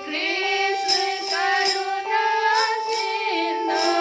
कृष्ण करुणा सिंधु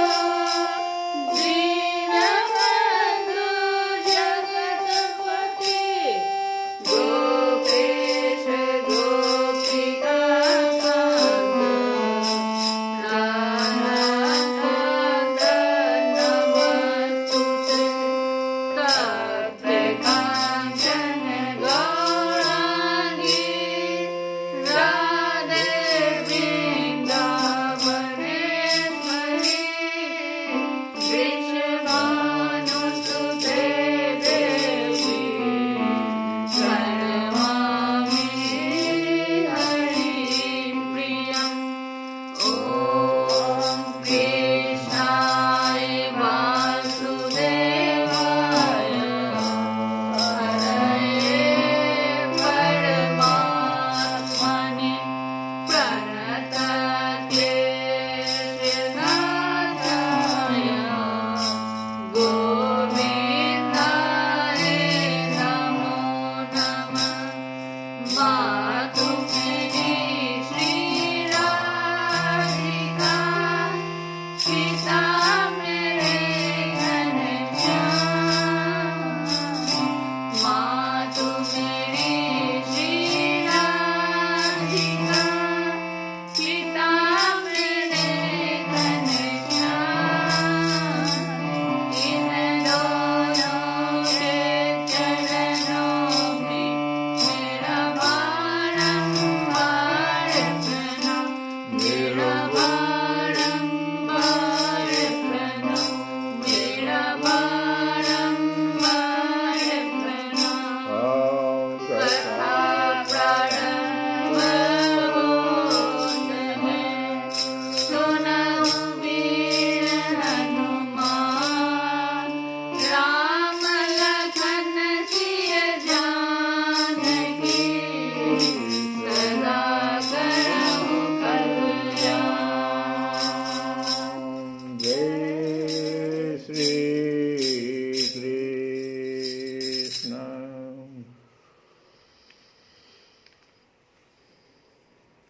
कृष्ण।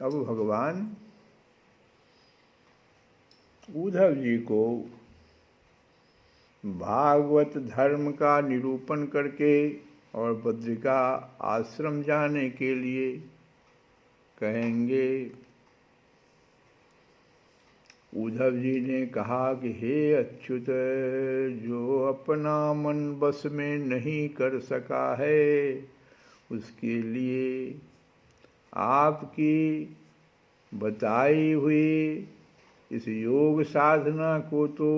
अब भगवान उद्धव जी को भागवत धर्म का निरूपण करके और बद्रिका आश्रम जाने के लिए कहेंगे। उद्धव जी ने कहा कि हे अच्युत, जो अपना मन बस में नहीं कर सका है, उसके लिए आपकी बताई हुई इस योग साधना को तो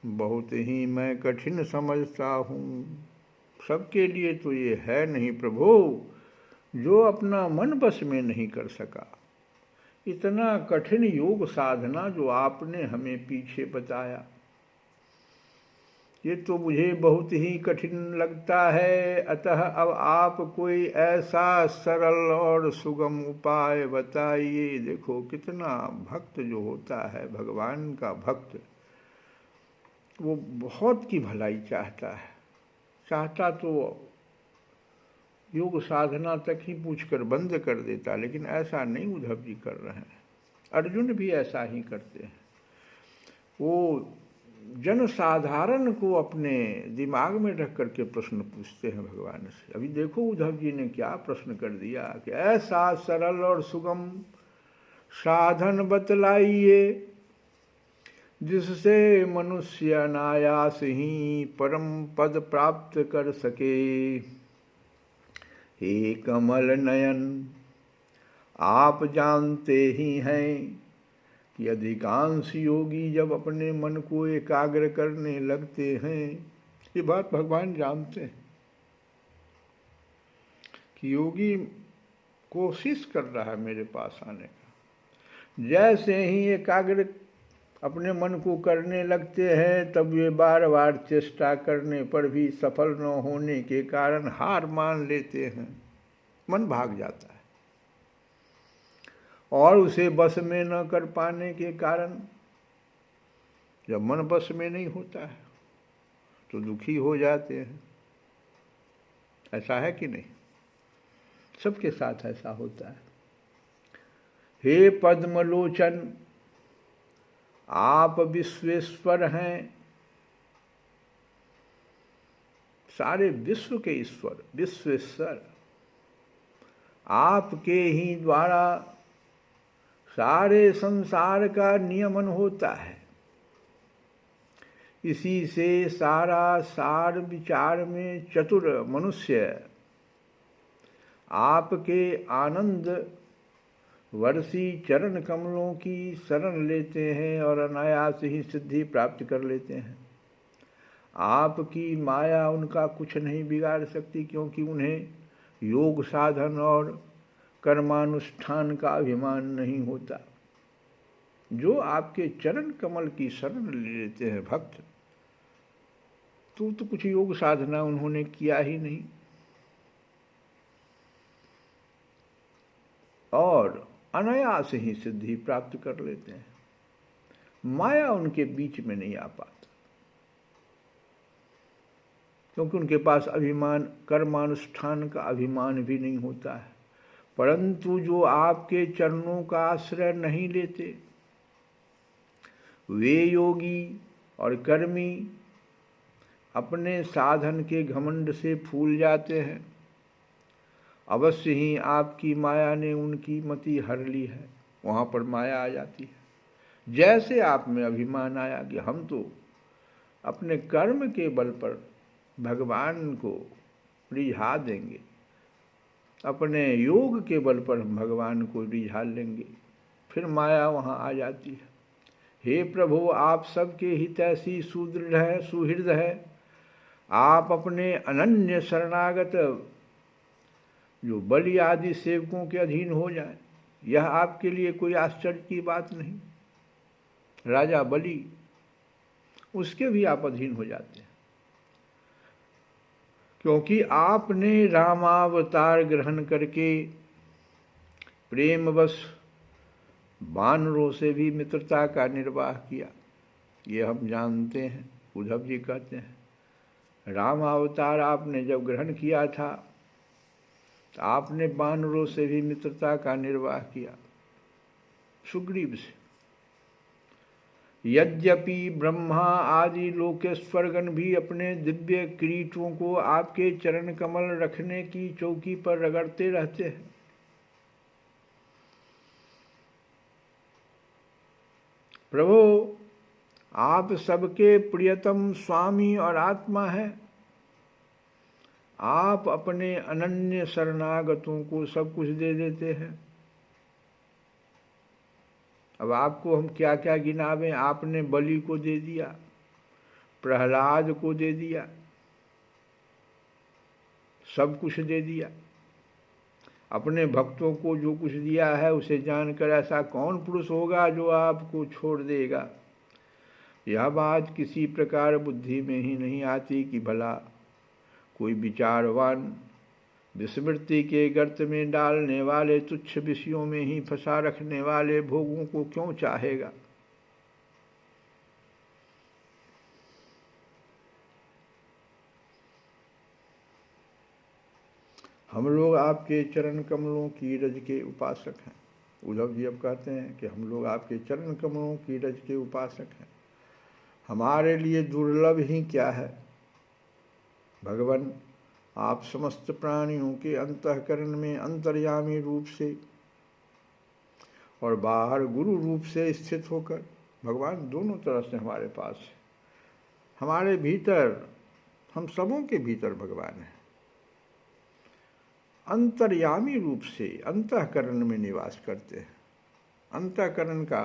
बहुत ही मैं कठिन समझता हूँ। सबके लिए तो ये है नहीं प्रभु, जो अपना मन बस में नहीं कर सका। इतना कठिन योग साधना जो आपने हमें पीछे बताया, ये तो मुझे बहुत ही कठिन लगता है। अतः अब आप कोई ऐसा सरल और सुगम उपाय बताइए। देखो कितना भक्त जो होता है, भगवान का भक्त, वो बहुत की भलाई चाहता है। चाहता तो योग साधना तक ही पूछकर बंद कर देता, लेकिन ऐसा नहीं उद्धव जी कर रहे हैं। अर्जुन भी ऐसा ही करते हैं। वो जन साधारण को अपने दिमाग में रख करके प्रश्न पूछते हैं भगवान से। अभी देखो उद्धव जी ने क्या प्रश्न कर दिया कि ऐसा सरल और सुगम साधन बतलाइए जिससे मनुष्य अनायास ही परम पद प्राप्त कर सके। हे कमल नयन, आप जानते ही हैं कि अधिकांश योगी जब अपने मन को एकाग्र करने लगते हैं, ये बात भगवान जानते हैं कि योगी कोशिश कर रहा है मेरे पास आने का। जैसे ही एकाग्र अपने मन को करने लगते हैं, तब वे बार बार चेष्टा करने पर भी सफल न होने के कारण हार मान लेते हैं। मन भाग जाता है और उसे बस में न कर पाने के कारण, जब मन बस में नहीं होता है तो दुखी हो जाते हैं। ऐसा है कि नहीं? सबके साथ ऐसा होता है। हे पद्मलोचन, आप विश्वेश्वर हैं, सारे विश्व के ईश्वर, विश्वेश्वर। आपके ही द्वारा सारे संसार का नियमन होता है। इसी से सारा सार विचार में चतुर मनुष्य आपके आनंद वर्षी चरण कमलों की शरण लेते हैं और अनायास ही सिद्धि प्राप्त कर लेते हैं। आपकी माया उनका कुछ नहीं बिगाड़ सकती, क्योंकि उन्हें योग साधन और कर्मानुष्ठान का अभिमान नहीं होता। जो आपके चरण कमल की शरण ले लेते हैं भक्त, तो कुछ योग साधना उन्होंने किया ही नहीं, और अनायास ही सिद्धि प्राप्त कर लेते हैं। माया उनके बीच में नहीं आ पाता, क्योंकि उनके पास अभिमान, कर्मानुष्ठान का अभिमान भी नहीं होता है। परंतु जो आपके चरणों का आश्रय नहीं लेते, वे योगी और कर्मी अपने साधन के घमंड से फूल जाते हैं। अवश्य ही आपकी माया ने उनकी मति हर ली है, वहाँ पर माया आ जाती है। जैसे आप में अभिमान आया कि हम तो अपने कर्म के बल पर भगवान को रिझा देंगे, अपने योग के बल पर हम भगवान को रिझा लेंगे, फिर माया वहाँ आ जाती है। हे प्रभु, आप सबके हितैषी सुदृढ़ है, सुहृद है। आप अपने अनन्य शरणागत जो बलि आदि सेवकों के अधीन हो जाए, यह आपके लिए कोई आश्चर्य की बात नहीं। राजा बलि, उसके भी आप अधीन हो जाते हैं, क्योंकि आपने रामावतार ग्रहण करके प्रेमवश वानरों से भी मित्रता का निर्वाह किया। ये हम जानते हैं। उद्धव जी कहते हैं राम अवतार आपने जब ग्रहण किया था तो आपने वानरों से भी मित्रता का निर्वाह किया, सुग्रीव से। यद्यपि ब्रह्मा आदि लोकेश्वरगण भी अपने दिव्य किरीटों को आपके चरण कमल रखने की चौकी पर रगड़ते रहते हैं। प्रभु, आप सबके प्रियतम स्वामी और आत्मा हैं। आप अपने अनन्य शरणागतों को सब कुछ दे देते हैं। अब आपको हम क्या क्या गिनावें। आपने बलि को दे दिया, प्रहलाद को दे दिया, सब कुछ दे दिया। अपने भक्तों को जो कुछ दिया है उसे जानकर ऐसा कौन पुरुष होगा जो आपको छोड़ देगा। यह बात किसी प्रकार बुद्धि में ही नहीं आती कि भला कोई विचारवान विस्मृति के गर्त में डालने वाले तुच्छ विषयों में ही फंसा रखने वाले भोगों को क्यों चाहेगा। हम लोग आपके चरण कमलों की रज के उपासक हैं। उद्धव जी अब कहते हैं कि हम लोग आपके चरण कमलों की रज के उपासक हैं। हमारे लिए दुर्लभ ही क्या है भगवान, आप समस्त प्राणियों के अंतःकरण में अंतर्यामी रूप से और बाहर गुरु रूप से स्थित होकर, भगवान दोनों तरफ से हमारे पास है। हमारे भीतर, हम सबों के भीतर भगवान है। अंतर्यामी रूप से अंतःकरण में निवास करते हैं। अंतःकरण का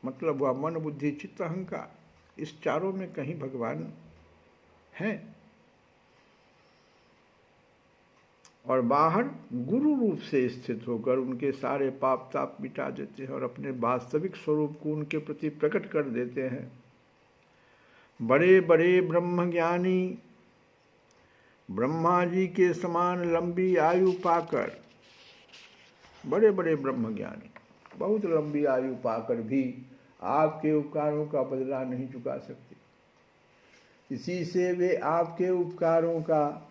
मतलब हुआ मन, बुद्धि, चित्त, अहंकार। इस चारों में कहीं भगवान हैं। और बाहर गुरु रूप से स्थित होकर उनके सारे पाप ताप मिटा देते हैं और अपने वास्तविक स्वरूप को उनके प्रति प्रकट कर देते हैं। बड़े बड़े ब्रह्मज्ञानी ब्रह्मा जी के समान लंबी आयु पाकर, बड़े बड़े ब्रह्मज्ञानी बहुत लंबी आयु पाकर भी आपके उपकारों का बदला नहीं चुका सकते। इसी से वे आपके उपकारों का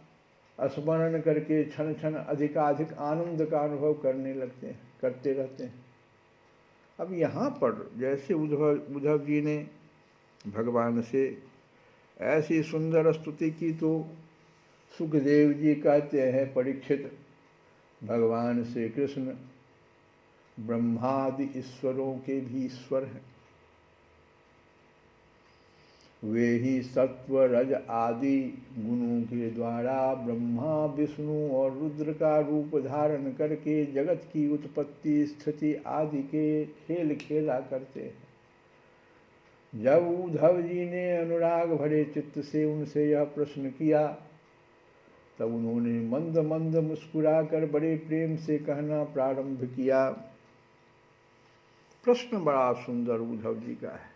स्मरण करके क्षण क्षण अधिकाधिक आनंद का अनुभव करते रहते हैं। अब यहाँ पर जैसे उद्धव जी ने भगवान से ऐसी सुंदर स्तुति की तो सुखदेव जी कहते हैं परीक्षित, भगवान श्री कृष्ण ब्रह्मादि ईश्वरों के भी ईश्वर हैं। वे ही सत्व रज आदि गुणों के द्वारा ब्रह्मा विष्णु और रुद्र का रूप धारण करके जगत की उत्पत्ति स्थिति आदि के खेल खेला करते हैं। जब उद्धव जी ने अनुराग भरे चित्त से उनसे यह प्रश्न किया तब उन्होंने मंद मंद मुस्कुराकर बड़े प्रेम से कहना प्रारंभ किया। प्रश्न बड़ा सुंदर उद्धव जी का है।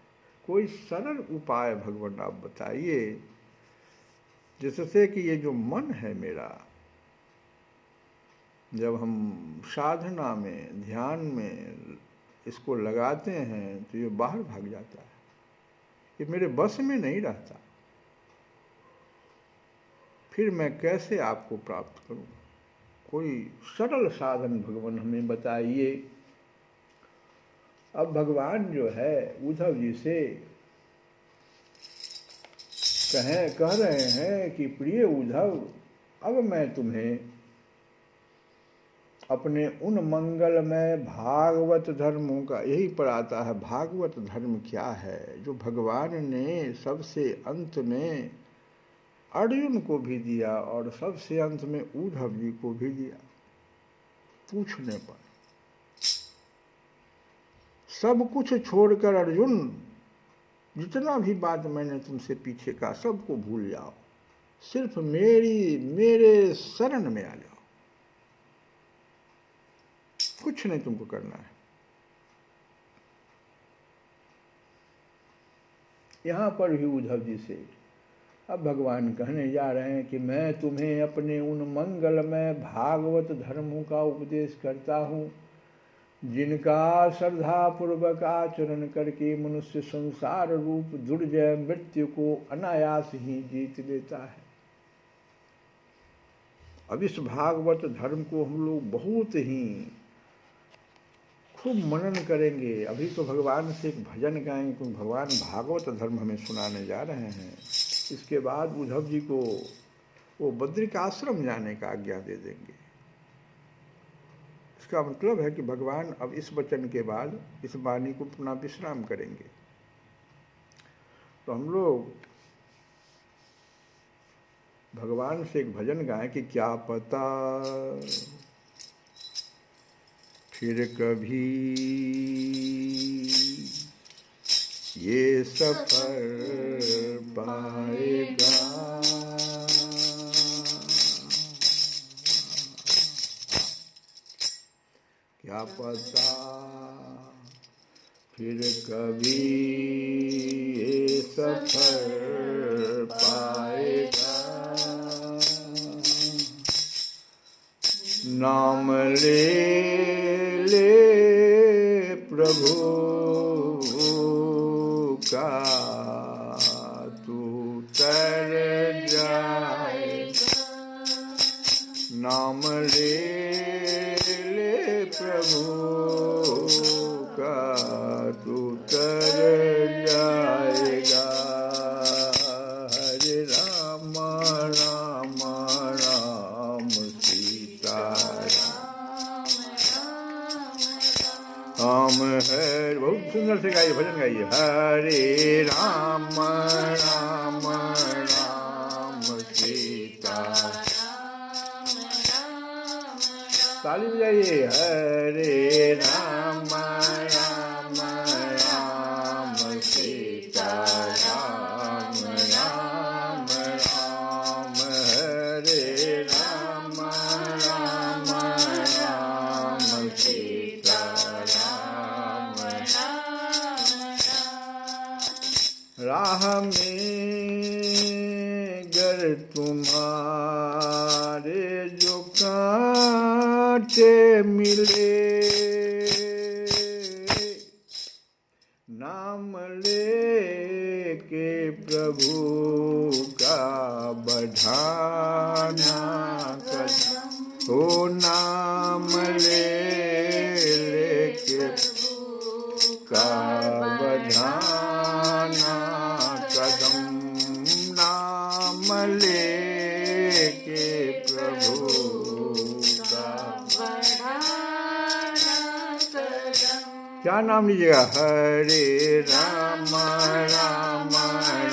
कोई सरल उपाय भगवान आप बताइए जिससे कि ये जो मन है मेरा, जब हम साधना में ध्यान में इसको लगाते हैं तो ये बाहर भाग जाता है, ये मेरे बस में नहीं रहता। फिर मैं कैसे आपको प्राप्त करूं? कोई सरल साधन भगवान हमें बताइए। अब भगवान जो है उद्धव जी से कह रहे हैं कि प्रिय उद्धव, अब मैं तुम्हें अपने उन मंगलमय भागवत धर्मों का, यही पर आता है भागवत धर्म क्या है, जो भगवान ने सबसे अंत में अर्जुन को भी दिया और सबसे अंत में उद्धव जी को भी दिया। पूछने पर सब कुछ छोड़कर अर्जुन, जितना भी बात मैंने तुमसे पीछे कहा सबको भूल जाओ, सिर्फ मेरे शरण में आ जाओ, कुछ नहीं तुमको करना है। यहां पर भी उद्धव जी से अब भगवान कहने जा रहे हैं कि मैं तुम्हें अपने उन मंगलमय भागवत धर्मों का उपदेश करता हूं जिनका श्रद्धा पूर्वक आचरण करके मनुष्य संसार रूप दुर्जय मृत्यु को अनायास ही जीत लेता है। अब इस भागवत धर्म को हम लोग बहुत ही खूब मनन करेंगे। अभी तो भगवान से एक भजन गाएंगे क्योंकि भगवान भागवत धर्म हमें सुनाने जा रहे हैं। इसके बाद उद्धव जी को वो बद्रिकाश्रम जाने का आज्ञा दे देंगे। इसका मतलब है कि भगवान अब इस वचन के बाद इस वाणी को पुनः विश्राम करेंगे। तो हम लोग भगवान से एक भजन गाएं कि क्या पता फिर कभी ये सफर पाएगा, क्या पता फिर कभी ये सफर पाएगा। नाम ले प्रभु का तू तर जाएगा। नाम ले प्रभु का तू तर जाएगा। हरे राम राम राम सीता राम है। बहुत सुंदर से गाइए, भजन गाइए। हरे राम राम राम सीता, ताली बजाइए। हरे राम राम राम सीता राम राम राम। हरे राम राम राम सीता राम राम। राह में गर तुम्हारे जो कांटे मिले, नाम ले के प्रभु का बढ़ाना कदम। ओ नाम ले के का बढ़ाना कदम। नाम ले के प्रभु का बढ़ाना कदम। क्या नाम लीजिएगा? हरे राम राम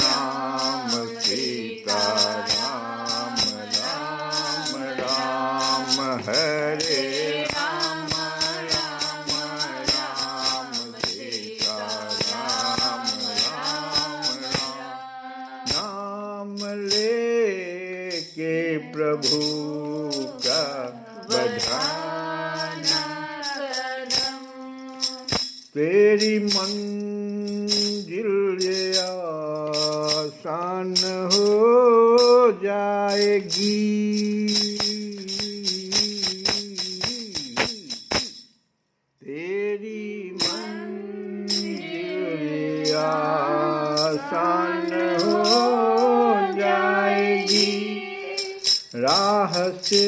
राम सीता राम राम राम। हरे राम राम राम सीता राम राम राम। नाम ले के प्रभु का बढ़ाना कदम। तेरी मंजिल ये आसान हो जाएगी। तेरी मंजिल ये आसान हो जाएगी। राह से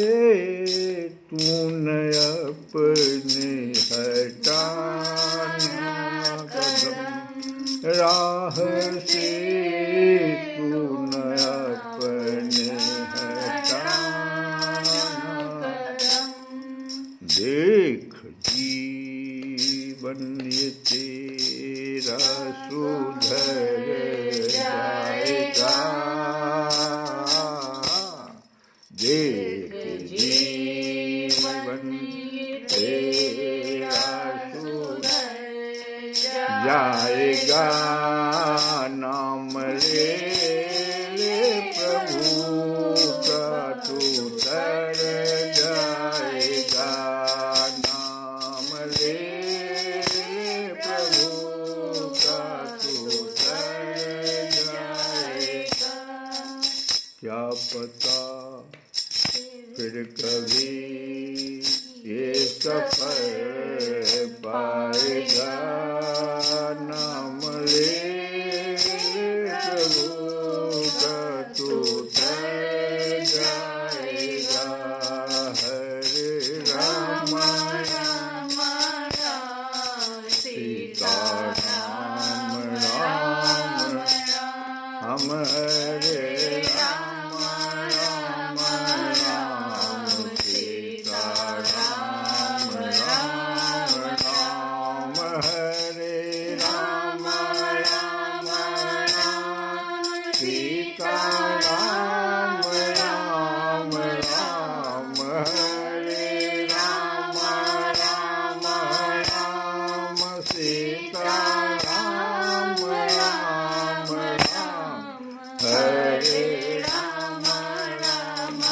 तूने अपने हटाना कदम। राह से तूने अपने हटाना कदम। देख जीवन ये तेरा सुधर जाएगा। देख जीवन तेरा सुधर जाएगा। नाम ले प्रभु का तू तर जाएगा। नाम ले प्रभु का तू तर जाएगा। क्या पता फिर कभी ये सफर पाएगा, नाम ले प्रभु का तू तर जाएगा। हरे राम राम राम सीता राम राम हम हरे राम राम राम सीता राम राम राम हरे राम राम राम सीता राम राम राम हरे राम राम राम सीता राम राम राम हरे राम राम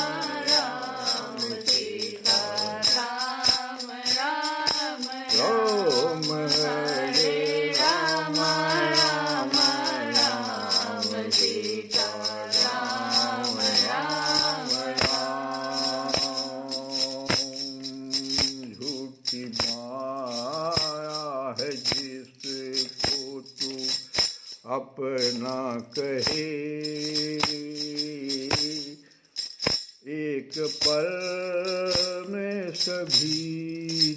राम सीता राम राम राम हरे राम राम राम सीता राम राम राम। झूठी माया है जिसको तू अपना कहे, एक पल में सभी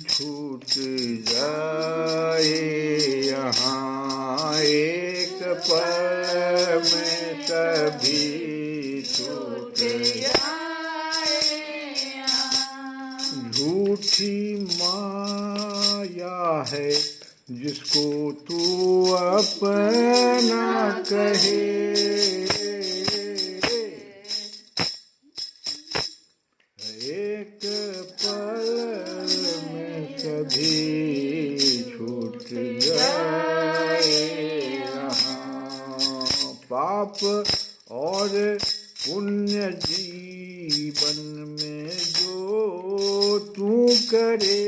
छूट जाए यहाँ, एक पल में सभी छूट जाए। झूठी माया है जिसको तू अपना कहे, एक पल में सभी छूट जाए यहाँ। पाप और पुण्य जीवन में जो तू करे,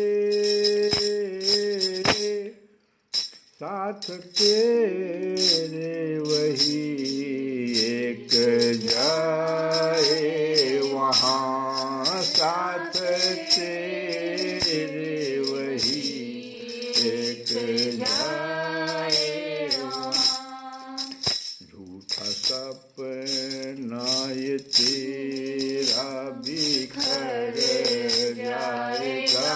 साथ तेरे वही एक जाए वहाँ, साथ तेरे वही एक जाए वहाँ। झूठा सपना ये तेरा बिखर जाएगा,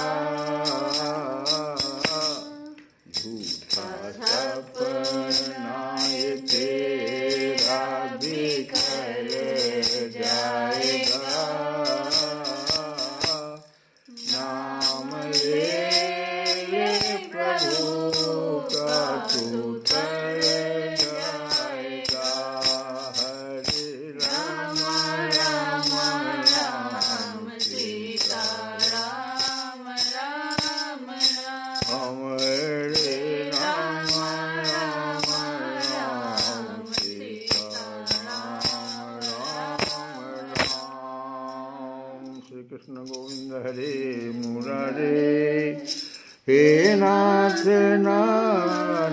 झूठा सपना ये तेरा बिखर जाएगा। नाम ले प्रभु का तू तर जाएगा। हरे राम राम राम सीता राम राम राम हरे राम राम राम सीता राम राम राम। श्री कृष्ण गोविंद हरे मुरारे, हे नाथ नारायण